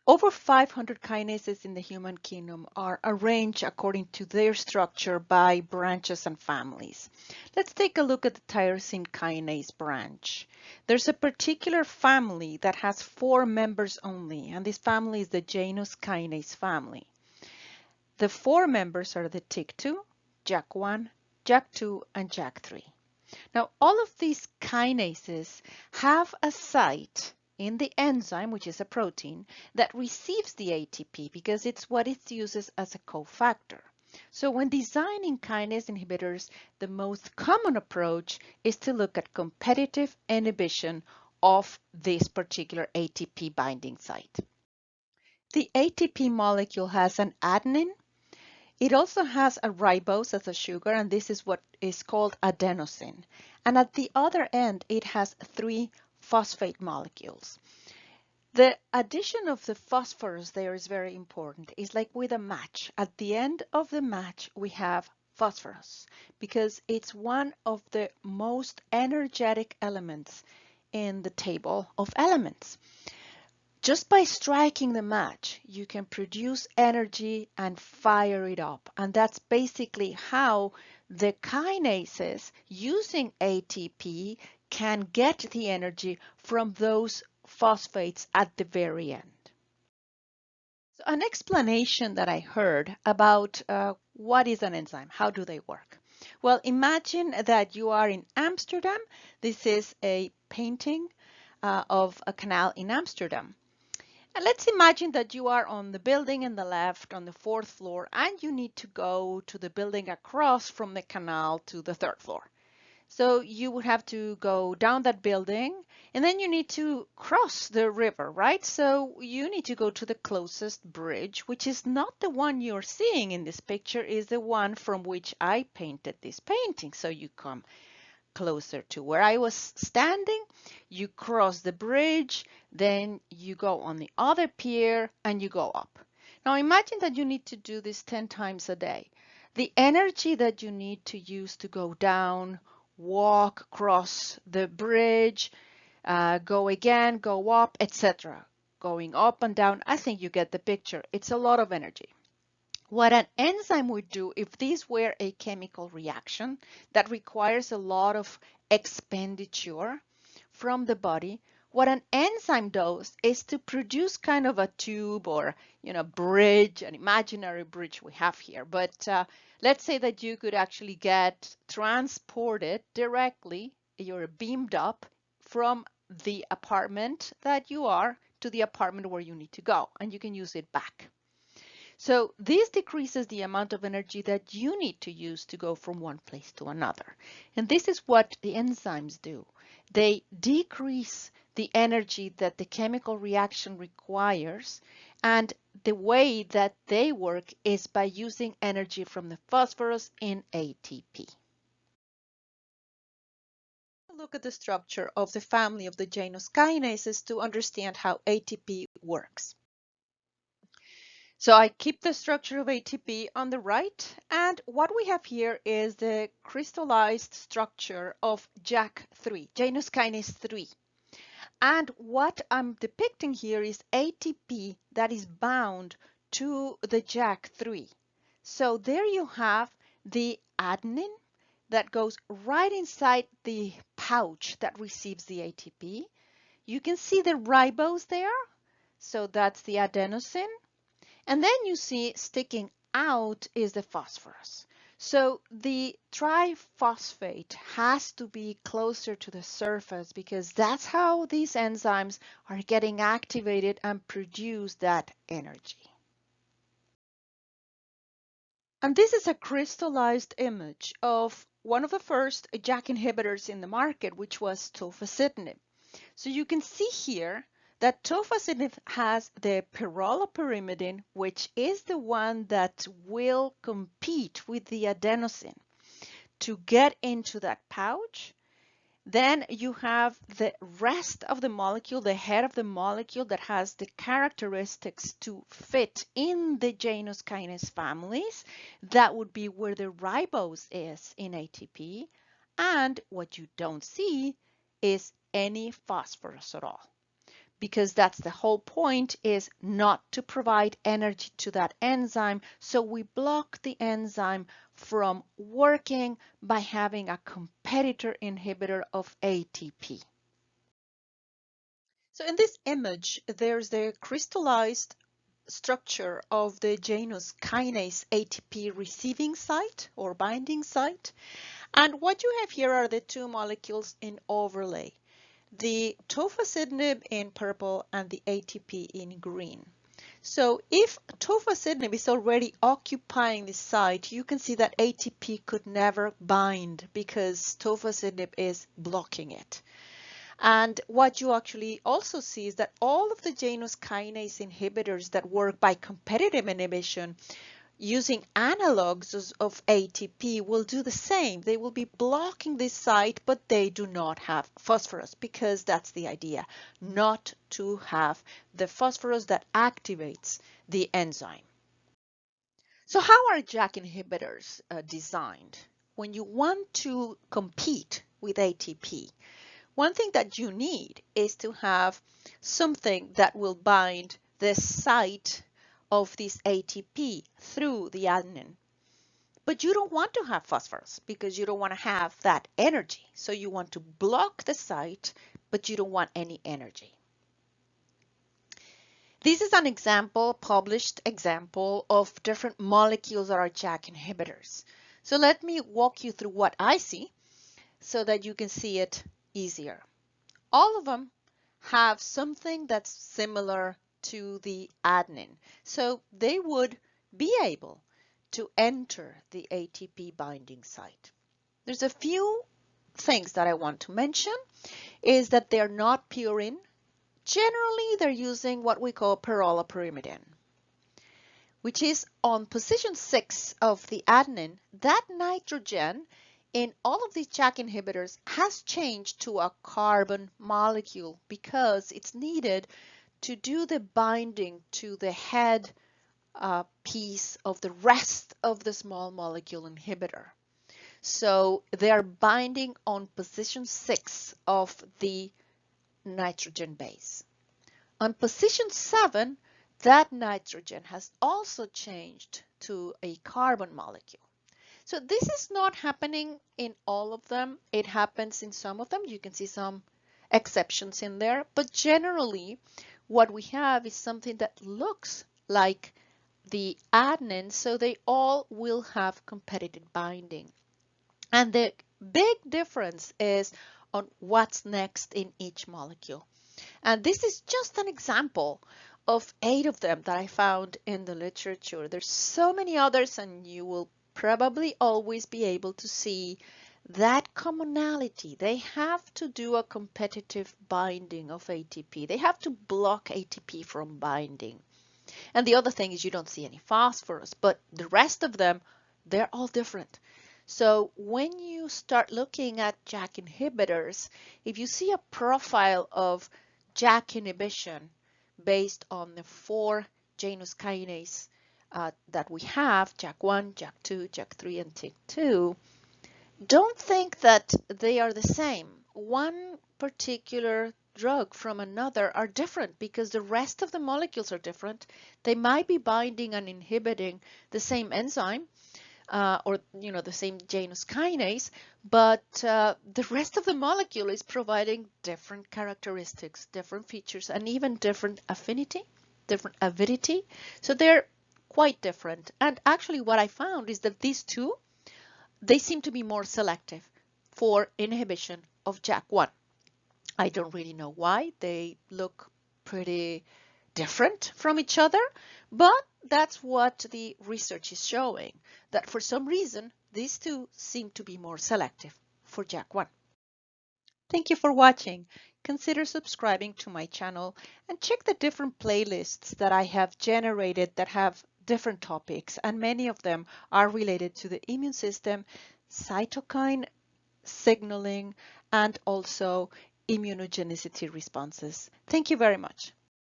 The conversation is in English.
Over 500 kinases in the human genome are arranged according to their structure by branches and families. Let's take a look at the tyrosine kinase branch. There's a particular family that has 4 members only, and this family is the Janus kinase family. The 4 members are the TYK2, JAK1, JAK2, and JAK3. Now, all of these kinases have a site in the enzyme, which is a protein, that receives the ATP because it's what it uses as a cofactor. So when designing kinase inhibitors, the most common approach is to look at competitive inhibition of this particular ATP binding site. The ATP molecule has an adenine. It also has a ribose as a sugar, and this is what is called adenosine. And at the other end, it has 3 phosphate molecules. The addition of the phosphorus there is very important. It's like with a match. At the end of the match, we have phosphorus because it's one of the most energetic elements in the table of elements. Just by striking the match, you can produce energy and fire it up. And that's basically how the kinases using ATP can get the energy from those phosphates at the very end. So an explanation that I heard about what is an enzyme, how do they work? Well, imagine that you are in Amsterdam. This is a painting of a canal in Amsterdam. And let's imagine that you are on the building in the left on the 4th floor and you need to go to the building across from the canal to the 3rd floor. So you would have to go down that building and then you need to cross the river, right? So you need to go to the closest bridge, which is not the one you're seeing in this picture, is the one from which I painted this painting. So you come closer to where I was standing, you cross the bridge, then you go on the other pier and you go up. Now imagine that you need to do this 10 times a day. The energy that you need to use to go down, walk, cross the bridge, go again, go up, etc. Going up and down, I think you get the picture. It's a lot of energy. What an enzyme would do if this were a chemical reaction that requires a lot of expenditure from the body, what an enzyme does is to produce kind of a tube or, bridge, an imaginary bridge we have here. But let's say that you could actually get transported directly, you're beamed up from the apartment that you are to the apartment where you need to go, and you can use it back. So this decreases the amount of energy that you need to use to go from one place to another. And this is what the enzymes do. They decrease the energy that the chemical reaction requires, and the way that they work is by using energy from the phosphorus in ATP. Look at the structure of the family of the Janus kinases to understand how ATP works. So I keep the structure of ATP on the right, and what we have here is the crystallized structure of JAK3, Janus kinase 3. And what I'm depicting here is ATP that is bound to the JAK3. So there you have the adenine that goes right inside the pouch that receives the ATP. You can see the ribose there, so that's the adenosine. And then you see sticking out is the phosphorus. So the triphosphate has to be closer to the surface because that's how these enzymes are getting activated and produce that energy. And this is a crystallized image of one of the first JAK inhibitors in the market, which was tofacitinib. So you can see here that tofacitinib has the pyrrolopyrimidine, which is the one that will compete with the adenosine to get into that pouch. Then you have the rest of the molecule, the head of the molecule that has the characteristics to fit in the Janus kinase families. That would be where the ribose is in ATP. And what you don't see is any phosphorus at all. because that's the whole point, is not to provide energy to that enzyme. So we block the enzyme from working by having a competitor inhibitor of ATP. So in this image, there's the crystallized structure of the Janus kinase ATP receiving site or binding site. And what you have here are the two molecules in overlay, the tofacitinib in purple and the ATP in green. So if tofacitinib is already occupying the site, you can see that ATP could never bind because tofacitinib is blocking it. And what you actually also see is that all of the Janus kinase inhibitors that work by competitive inhibition using analogs of ATP will do the same. They will be blocking this site, but they do not have phosphorus because that's the idea, not to have the phosphorus that activates the enzyme. So how are JAK inhibitors designed? When you want to compete with ATP, one thing that you need is to have something that will bind the site of this ATP through the adenine. But you don't want to have phosphorus because you don't want to have that energy. So you want to block the site, but you don't want any energy. This is an example, published example of different molecules that are JAK inhibitors. So let me walk you through what I see so that you can see it easier. All of them have something that's similar to the adenine. So they would be able to enter the ATP binding site. There's a few things that I want to mention is that they're not purine. Generally, they're using what we call pyrrolopyrimidine, which is on position 6 of the adenine. That nitrogen in all of these JAK inhibitors has changed to a carbon molecule because it's needed to do the binding to the head piece of the rest of the small molecule inhibitor. So they're binding on position 6 of the nitrogen base. On position 7, that nitrogen has also changed to a carbon molecule. So this is not happening in all of them. It happens in some of them. You can see some exceptions in there. But generally, what we have is something that looks like the adenine, so they all will have competitive binding. And the big difference is on what's next in each molecule. And this is just an example of 8 of them that I found in the literature. There's so many others, and you will probably always be able to see that commonality. They have to do a competitive binding of ATP. They have to block ATP from binding. And the other thing is you don't see any phosphorus, but the rest of them, they're all different. So when you start looking at JAK inhibitors, if you see a profile of JAK inhibition based on the 4 Janus kinase that we have, JAK1, JAK2, JAK3, and TYK2, don't think that they are the same. One particular drug from another are different because the rest of the molecules are different. They might be binding and inhibiting the same enzyme or the same Janus kinase, but the rest of the molecule is providing different characteristics, different features, and even different affinity, different avidity. So they're quite different. And actually what I found is that these two, they seem to be more selective for inhibition of JAK1. I don't really know why. They look pretty different from each other, but that's what the research is showing, that for some reason, these two seem to be more selective for JAK1. Thank you for watching. Consider subscribing to my channel and check the different playlists that I have generated that have different topics, and many of them are related to the immune system, cytokine signaling, and also immunogenicity responses. Thank you very much.